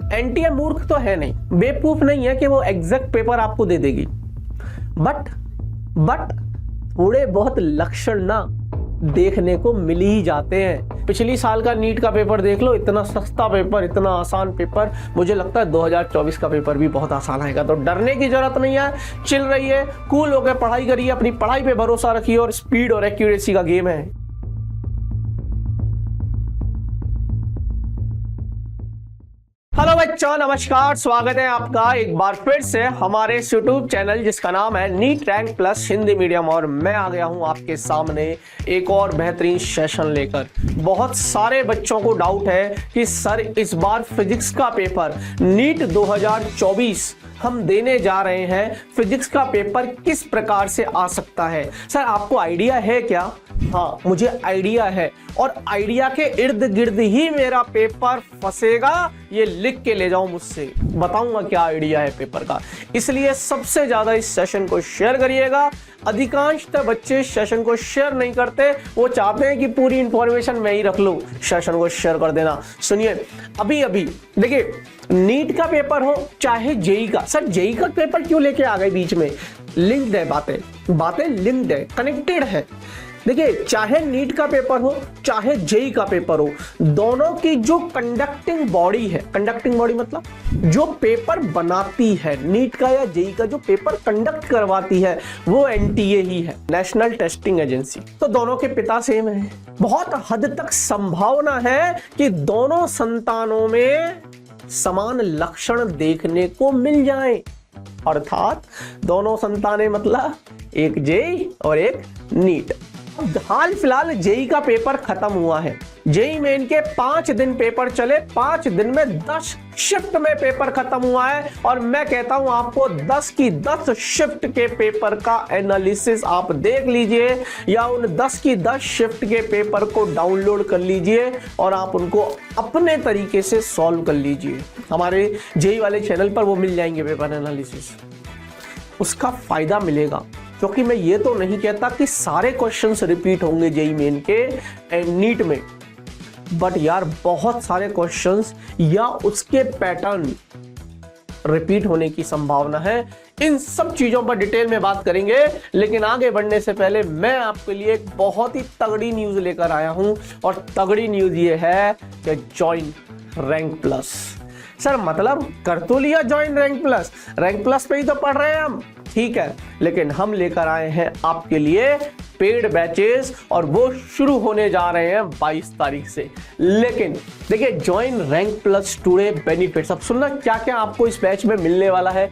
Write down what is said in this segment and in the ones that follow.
NTA मूर्ख तो है नहीं, बेवकूफ नहीं है कि वो एग्जैक्ट पेपर आपको दे देगी, बट थोड़े बहुत लक्षण ना देखने को मिल ही जाते हैं। पिछली साल का नीट का पेपर देख लो, इतना सस्ता पेपर, इतना आसान पेपर। मुझे लगता है 2024 का पेपर भी बहुत आसान आएगा, तो डरने की जरूरत नहीं है। चिल रही है, कूल होकर पढ़ाई करिए, अपनी पढ़ाई पे भरोसा रखिए, और स्पीड और एक्यूरेसी का गेम है। हेलो बच्चों, नमस्कार, स्वागत है आपका एक बार फिर से हमारे यूट्यूब चैनल जिसका नाम है NEET rank plus Hindi medium. और मैं आ गया हूं आपके सामने एक और बेहतरीन सेशन लेकर। बहुत सारे बच्चों को डाउट है कि सर इस बार फिजिक्स का पेपर नीट 2024 हम देने जा रहे हैं, फिजिक्स का पेपर किस प्रकार से आ सकता है। सर आपको आइडिया है क्या? हाँ, मुझे आइडिया है, और आइडिया के इर्द गिर्द ही मेरा पेपर फंसेगा, ये लिख के ले जाओ मुझसे। बताऊंगा क्या आइडिया है पेपर का, इसलिए सबसे ज्यादा इस सेशन को शेयर करिएगा। अधिकांशतः बच्चे सेशन को शेयर नहीं करते, वो चाहते हैं कि पूरी इंफॉर्मेशन मैं ही रख लूं। सेशन को शेयर कर देना। सुनिए, अभी देखिए, नीट का पेपर हो चाहे जेई का। सर जेई का पेपर क्यों लेके आ गए बीच में? लिंक्ड है, बातें लिंक्ड है, कनेक्टेड है। देखिए, चाहे नीट का पेपर हो चाहे जेई का पेपर हो, दोनों की जो कंडक्टिंग बॉडी है, कंडक्टिंग बॉडी मतलब जो पेपर बनाती है, नीट का या जेई का जो पेपर कंडक्ट करवाती है, वो एनटीए ही है, नेशनल टेस्टिंग एजेंसी। तो दोनों के पिता सेम है। बहुत हद तक संभावना है कि दोनों संतानों में समान लक्षण देखने को मिल जाए, अर्थात दोनों संतानें मतलब एक जेई और एक नीट। हाल फिलहाल जेई का पेपर खत्म हुआ है। जेई मेन के 5 दिन पेपर चले, 5 दिन में 10 शिफ्ट में पेपर खत्म हुआ है। और मैं कहता हूं आपको 10 की 10 शिफ्ट के पेपर का एनालिसिस आप देख लीजिए, या उन 10 की 10 शिफ्ट के पेपर को डाउनलोड कर लीजिए और आप उनको अपने तरीके से सॉल्व कर लीजिए। हमारे जेई वाले चैनल पर वो मिल जाएंगे पेपर एनालिसिस, उसका फायदा मिलेगा। क्योंकि मैं ये तो नहीं कहता कि सारे क्वेश्चंस रिपीट होंगे जेई मेन के एंड नीट में, बट यार बहुत सारे क्वेश्चंस या उसके पैटर्न रिपीट होने की संभावना है। इन सब चीजों पर डिटेल में बात करेंगे, लेकिन आगे बढ़ने से पहले मैं आपके लिए एक बहुत ही तगड़ी न्यूज लेकर आया हूं, और तगड़ी न्यूज ये है कि ज्वाइन रैंक प्लस। सर मतलब कर तो लिया ज्वाइन रैंक प्लस पे ही तो पढ़ रहे हैं हम, ठीक है, लेकिन हम लेकर आए हैं आपके लिए पेड बैचेस, और वो शुरू होने जा रहे हैं 22 तारीख से। लेकिन देखिए, join rank plus today benefits, अब सुनना क्या क्या आपको इस बैच में मिलने वाला है।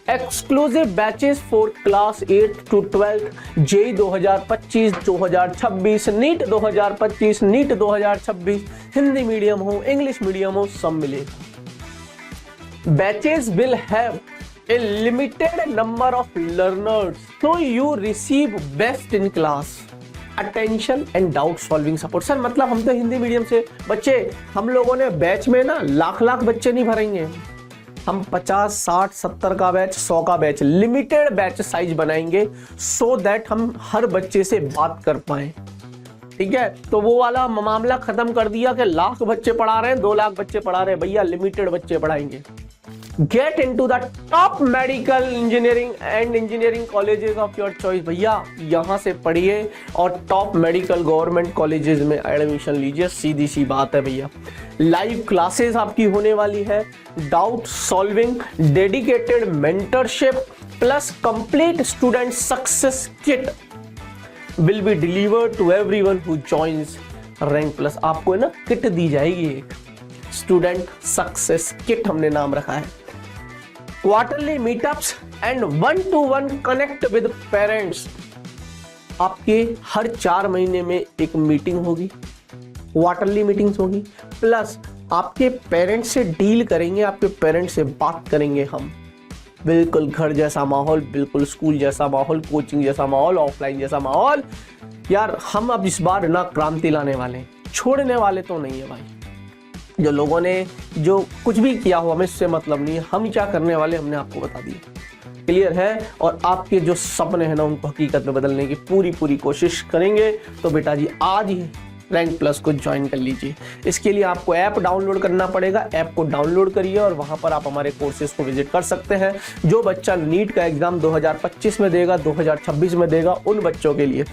Exclusive batches for class 8 to 12, JEE 2025 2026, NEET 2025 NEET 2026, Hindi medium हो इंग्लिश मीडियम हो सब मिलेगा। Batches will have a limited number of learners, so you receive best in class attention and doubt solving support। Sir मतलब हम तो Hindi medium से बच्चे, हम लोगों ने बैच में ना लाख बच्चे नहीं भरेंगे, हम 50 60 70 का बैच, 100 का बैच, लिमिटेड बैच साइज बनाएंगे, सो दैट हम हर बच्चे से बात कर पाए। ठीक है, तो वो वाला मामला खत्म कर दिया कि लाख बच्चे पढ़ा रहे हैं, 2 लाख बच्चे पढ़ा रहे हैं, भैया लिमिटेड बच्चे पढ़ाएंगे। Get into the top medical engineering and engineering colleges of your choice. भैया यहां से पढ़िए और टॉप मेडिकल गवर्नमेंट कॉलेजेस में एडमिशन लीजिए, सीधी सी बात है भैया। लाइव क्लासेस आपकी होने वाली है, doubt solving, dedicated mentorship plus complete student success kit will be delivered to everyone who joins rank plus. आपको है ना किट दी जाएगी, एक स्टूडेंट सक्सेस किट हमने नाम रखा है। Quarterly meetups and 1-to-1 connect with parents. आपके हर 4 महीने में एक मीटिंग होगी, क्वार्टरली मीटिंग्स होगी, प्लस आपके पेरेंट्स से डील करेंगे, आपके पेरेंट्स से बात करेंगे हम। बिल्कुल घर जैसा माहौल, बिल्कुल स्कूल जैसा माहौल, कोचिंग जैसा माहौल, ऑफलाइन जैसा माहौल। यार हम अब इस बार ना क्रांति लाने वाले हैं, छोड़ने वाले तो नहीं है भाई। जो लोगों ने जो कुछ भी किया हो हमें इससे मतलब नहीं है, हम क्या करने वाले हमने आपको बता दिया, क्लियर है। और आपके जो सपने हैं ना उनको हकीकत में बदलने की पूरी कोशिश करेंगे। तो बेटा जी आज ही रैंक प्लस को ज्वाइन कर लीजिए। इसके लिए आपको ऐप डाउनलोड करना पड़ेगा। ऐप को डाउनलोड करिए और वहां पर आप हमारे कोर्सेज को विजिट कर सकते हैं। जो बच्चा नीट का एग्जाम 2025 में देगा, 2026 में देगा, उन बच्चों के लिए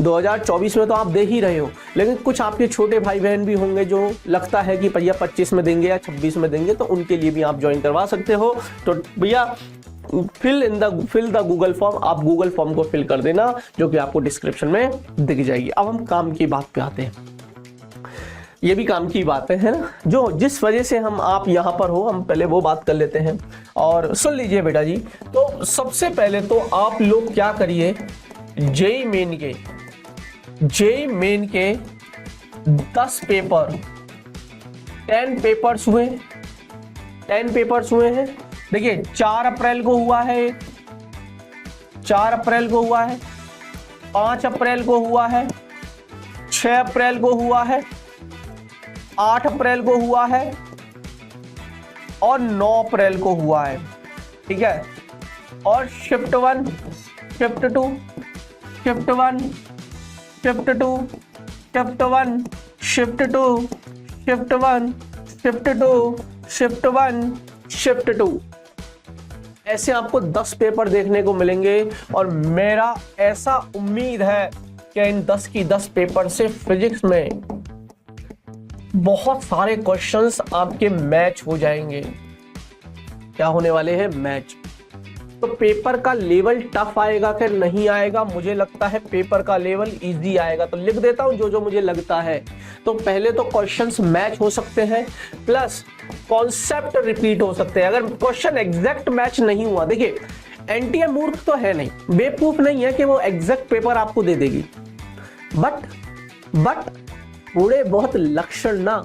2024 में तो आप दे ही रहे हो, लेकिन कुछ आपके छोटे भाई बहन भी होंगे जो लगता है कि भैया 25 में देंगे या 26 में देंगे, तो उनके लिए भी आप ज्वाइन करवा सकते हो। तो भैया फिल द गूगल फॉर्म, आप गूगल फॉर्म को फिल कर देना जो कि आपको डिस्क्रिप्शन में दिख जाएगी। अब हम काम की बात पे आते हैं। ये भी काम की बातें हैं ना, जो जिस वजह से हम आप यहाँ पर हो, हम पहले वो बात कर लेते हैं। और सुन लीजिए बेटा जी, तो सबसे पहले तो आप लोग क्या करिए, जेईई मेन के 10 पेपर 10 पेपर्स हुए, 10 पेपर्स हुए हैं। देखिए 4 अप्रैल को हुआ है, 4 अप्रैल को हुआ है, 5 अप्रैल को हुआ है, 6 अप्रैल को हुआ है, 8 अप्रैल को हुआ है और 9 अप्रैल को हुआ है। ठीक है, और shift 1, shift 2, shift 1, shift 2, shift 1, shift 2, shift 1, shift 2, shift 1, shift 2, ऐसे आपको 10 पेपर देखने को मिलेंगे। और मेरा ऐसा उम्मीद है कि इन 10 की 10 पेपर से फिजिक्स में बहुत सारे क्वेश्चंस आपके मैच हो जाएंगे। क्या होने वाले हैं? मैच। तो पेपर का लेवल टफ आएगा कि नहीं आएगा? मुझे लगता है पेपर का लेवल इजी आएगा। तो लिख देता हूं जो जो मुझे लगता है। तो पहले तो क्वेश्चंस मैच हो सकते हैं, प्लस कॉन्सेप्ट रिपीट हो सकते हैं। अगर क्वेश्चन एग्जैक्ट मैच नहीं हुआ, देखिए एनटीए मूर्ख तो है नहीं, बेवकूफ नहीं है कि वो एग्जैक्ट पेपर आपको दे देगी, बट थोड़े बहुत लक्षण ना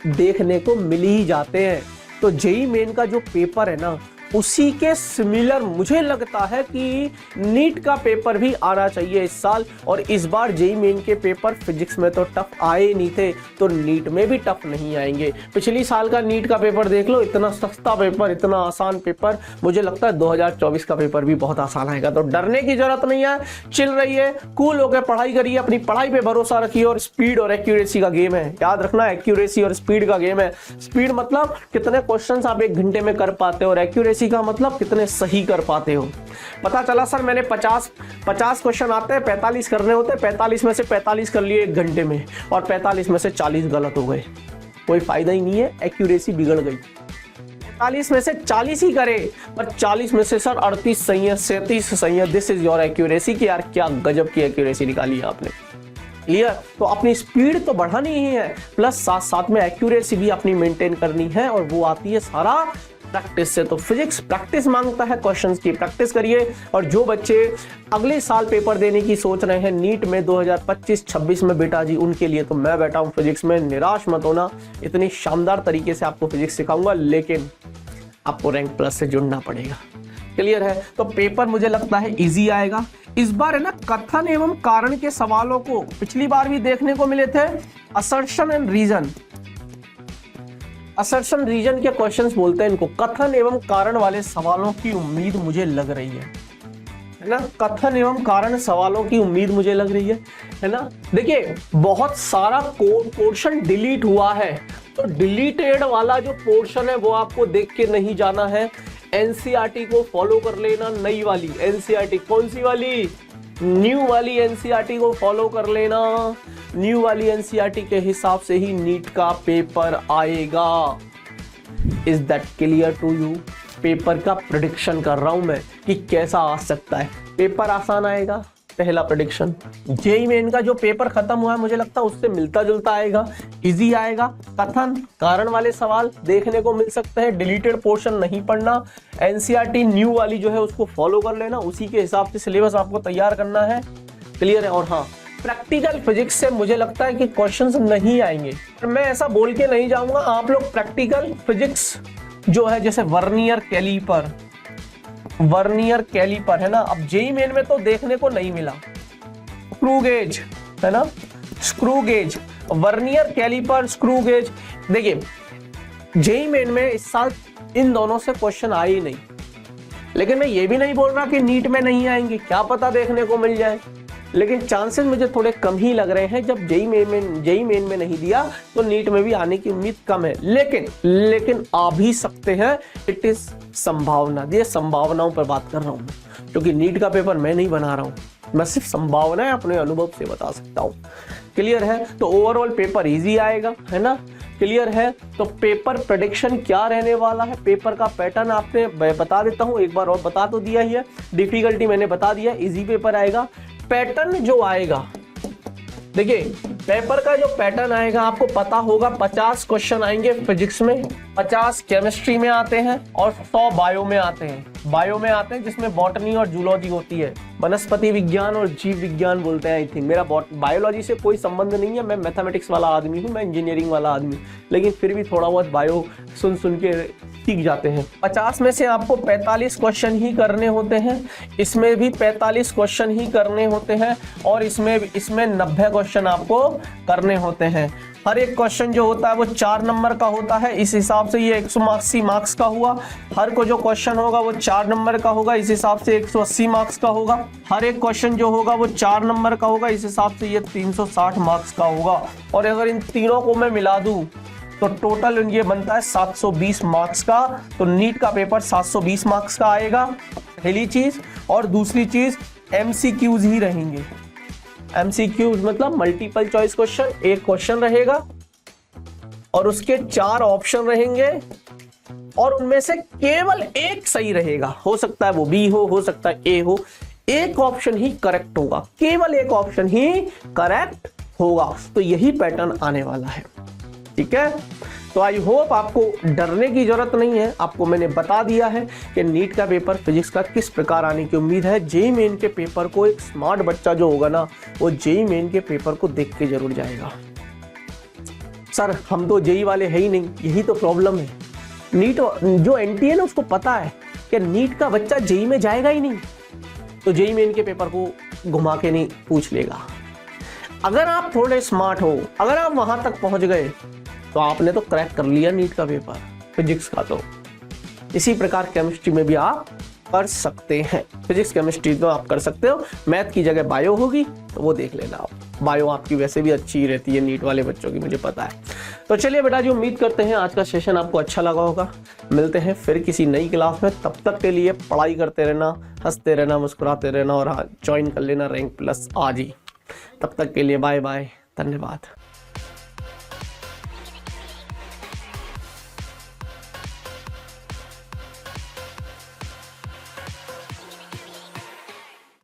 देखने को मिल ही जाते हैं। तो जेईई मेन का जो पेपर है ना, उसी के सिमिलर मुझे लगता है कि नीट का पेपर भी आना चाहिए इस साल। और इस बार जेईई मेन के पेपर फिजिक्स में तो टफ आए नहीं थे, तो नीट में भी टफ नहीं आएंगे। पिछली साल का नीट का पेपर देख लो, इतना सस्ता पेपर, इतना आसान पेपर। मुझे लगता है 2024 का पेपर भी बहुत आसान आएगा। तो डरने की जरूरत नहीं है, चिल रहिए, कूल होकर पढ़ाई करिए, अपनी पढ़ाई पे भरोसा रखिए। और स्पीड और एक्यूरेसी का गेम है, याद रखना, एक्यूरेसी और स्पीड का गेम है। स्पीड मतलब कितने क्वेश्चन आप 1 घंटे में कर पाते हो, और एक्यूरेसी का मतलब कितने सही कर पाते हो। पता चला सर मैंने 50 क्वेश्चन आते हैं, 45 करने होते हैं, 45 में से 45 कर लिए 1 घंटे में, और 45 में से 40 गलत हो गए। कोई फायदा ही नहीं है, एक्यूरेसी बिगड़ गई। 45 में से 40 ही करे, पर 40 में से सर 38 सही है, 37 सही है। This is your accuracy. कि यार क्या गजब की एक्यूरेसी निकाली है आपने। क्लियर? तो अपनी स्पीड तो बढ़ानी ही है, प्लस साथ साथ में एक्यूरेसी भी अपनी मेंटेन करनी है, और वो आती है सारा प्रैक्टिस से। तो फिजिक्स प्रैक्टिस मांगता है, क्वेश्चंस की प्रैक्टिस करिए। और जो बच्चे अगले साल पेपर देने की सोच रहे हैं नीट में 2025-26 में, बेटा जी उनके लिए तो मैं बैठा हूं फिजिक्स में। निराश मत होना, इतनी शानदार तरीके से आपको फिजिक्स सिखाऊंगा, लेकिन आपको रैंक प्लस से जुड़ना पड़ेगा। क्लियर है? तो पेपर मुझे लगता है इजी आएगा इस बार, है ना। कथन एवं कारण के सवालों को पिछली बार भी देखने को मिले थे, assertion and reason. Assertion reason के क्वेश्चंस बोलते हैं इनको। कथन एवं कारण वाले सवालों की उम्मीद मुझे लग रही है ना। कथन एवं कारण सवालों की उम्मीद मुझे लग रही है ना। देखिए बहुत सारा पोर्शन डिलीट हुआ है, तो डिलीटेड वाला जो पोर्शन है वो आपको देख के नहीं जाना है। एनसीईआरटी को फॉलो कर लेना, नई वाली एनसीईआरटी। कौन सी वाली? न्यू वाली एनसीईआरटी को फॉलो कर लेना। न्यू वाली एनसीईआरटी के हिसाब से ही नीट का पेपर आएगा। Is that clear to you? Paper का प्रेडिक्शन कर रहा हूं मैं कि कैसा आ सकता है। पेपर आसान आएगा, पहला प्रेडिक्शन। जेईई मेन का जो पेपर खत्म हुआ है मुझे लगता है उससे मिलता जुलता आएगा, इजी आएगा। कथन कारण वाले सवाल देखने को मिल सकते हैं, डिलीटेड पोर्शन नहीं पढ़ना। एनसीईआरटी न्यू वाली जो है उसको फॉलो कर लेना, उसी के हिसाब से सिलेबस आपको तैयार करना है। क्लियर है? और हाँ, प्रैक्टिकल फिजिक्स से मुझे लगता है कि क्वेश्चंस नहीं आएंगे। मैं ऐसा बोल के नहीं जाऊंगा, आप लोग प्रैक्टिकल फिजिक्स जो है, जैसे वर्नियर कैलिपर है ना, अब जेईई मेन में तो देखने को नहीं मिला। स्क्रू गेज है ना, screw gauge, vernier caliper, screw gauge. देखिए जेईई मेन में इस साल इन दोनों से क्वेश्चन आए ही नहीं, लेकिन मैं ये भी नहीं बोल रहा कि नीट में नहीं आएंगे, क्या पता देखने को मिल जाए। लेकिन चांसेस मुझे थोड़े कम ही लग रहे हैं। जब जेई मेन में नहीं दिया तो नीट में भी आने की उम्मीद कम है, लेकिन आ भी सकते हैं। इट इज संभावना, ये संभावनाओं पर बात कर रहा हूँ, क्योंकि नीट का पेपर मैं नहीं बना रहा हूँ, मैं सिर्फ संभावनाएं अपने अनुभव से बता सकता हूँ। क्लियर है? तो ओवरऑल पेपर इजी आएगा, है ना? क्लियर है? तो पेपर प्रेडिक्शन क्या रहने वाला है, पेपर का पैटर्न आपने बता देता हूं, एक बार और बता तो दिया ही है। डिफिकल्टी मैंने बता दिया, इजी पेपर आएगा। पैटर्न जो आएगा, देखिए पेपर का जो पैटर्न आएगा आपको पता होगा, 50 क्वेश्चन आएंगे फिजिक्स में, 50 केमिस्ट्री में आते हैं और 100 बायो में आते हैं। बायो में आते हैं जिसमें बॉटनी और जूलॉजी होती है, वनस्पति विज्ञान और जीव विज्ञान बोलते हैं। आई थिंक मेरा बायोलॉजी से कोई संबंध नहीं है, मैं मैथमेटिक्स वाला आदमी हूँ, मैं इंजीनियरिंग वाला आदमी, लेकिन फिर भी थोड़ा बहुत बायो सुन के सीख जाते हैं। 50 में से आपको 45 क्वेश्चन ही करने होते हैं, इसमें भी 45 क्वेश्चन ही करने होते हैं, और इसमें 90 क्वेश्चन आपको करने होते हैं। हर एक क्वेश्चन जो होता है वो 4 नंबर का होता है, इस हिसाब से ये 180 मार्क्स का हुआ। हर को जो क्वेश्चन होगा वो 4 नंबर का होगा, इस हिसाब से 180 मार्क्स का होगा। हर एक क्वेश्चन जो होगा वो 4 नंबर का होगा, इस हिसाब से ये 360 मार्क्स का होगा। और अगर इन तीनों को मैं मिला दूं तो टोटल ये बनता है 720 मार्क्स का। तो नीट का पेपर 720 मार्क्स का आएगा, पहली चीज। और दूसरी चीज एमसीक्यूज ही रहेंगे। एमसीक्यूज मतलब मल्टीपल चॉइस क्वेश्चन, एक क्वेश्चन रहेगा और उसके 4 ऑप्शन रहेंगे, और उनमें से केवल एक सही रहेगा। हो सकता है वो बी हो सकता है ए हो, एक ऑप्शन ही करेक्ट होगा, केवल एक ऑप्शन ही करेक्ट होगा। तो यही पैटर्न आने वाला है, ठीक है? तो आई होप आपको डरने की जरूरत नहीं है। आपको मैंने बता दिया है कि नीट का पेपर फिजिक्स का किस प्रकार आने की उम्मीद है। जेई मेन के पेपर को एक स्मार्ट बच्चा जो होगा ना, वो जेई मेन के पेपर को देख के जरूर जाएगा। सर हम तो जेई वाले है ही नहीं, यही तो प्रॉब्लम है। नीट जो एनटीए है ना, उसको पता है कि नीट का बच्चा जेई में जाएगा ही नहीं, तो जेई मेन के पेपर को घुमा के नहीं पूछ लेगा। अगर आप थोड़े स्मार्ट हो, अगर आप वहां तक पहुंच गए, तो आपने तो क्रैक कर लिया नीट का पेपर फिजिक्स का। तो इसी प्रकार केमिस्ट्री में भी आप कर सकते हैं। फिजिक्स केमिस्ट्री तो आप कर सकते हो, मैथ की जगह बायो होगी तो वो देख लेना आप। बायो आपकी वैसे भी अच्छी ही रहती है नीट वाले बच्चों की, मुझे पता है। तो चलिए बेटा जी, उम्मीद करते हैं आज का सेशन आपको अच्छा लगा होगा। मिलते हैं फिर किसी नई क्लास में, तब तक के लिए पढ़ाई करते रहना, हंसते रहना, मुस्कुराते रहना, और हाँ ज्वाइन कर लेना रैंक प्लस आज ही। तब तक के लिए बाय बाय, धन्यवाद।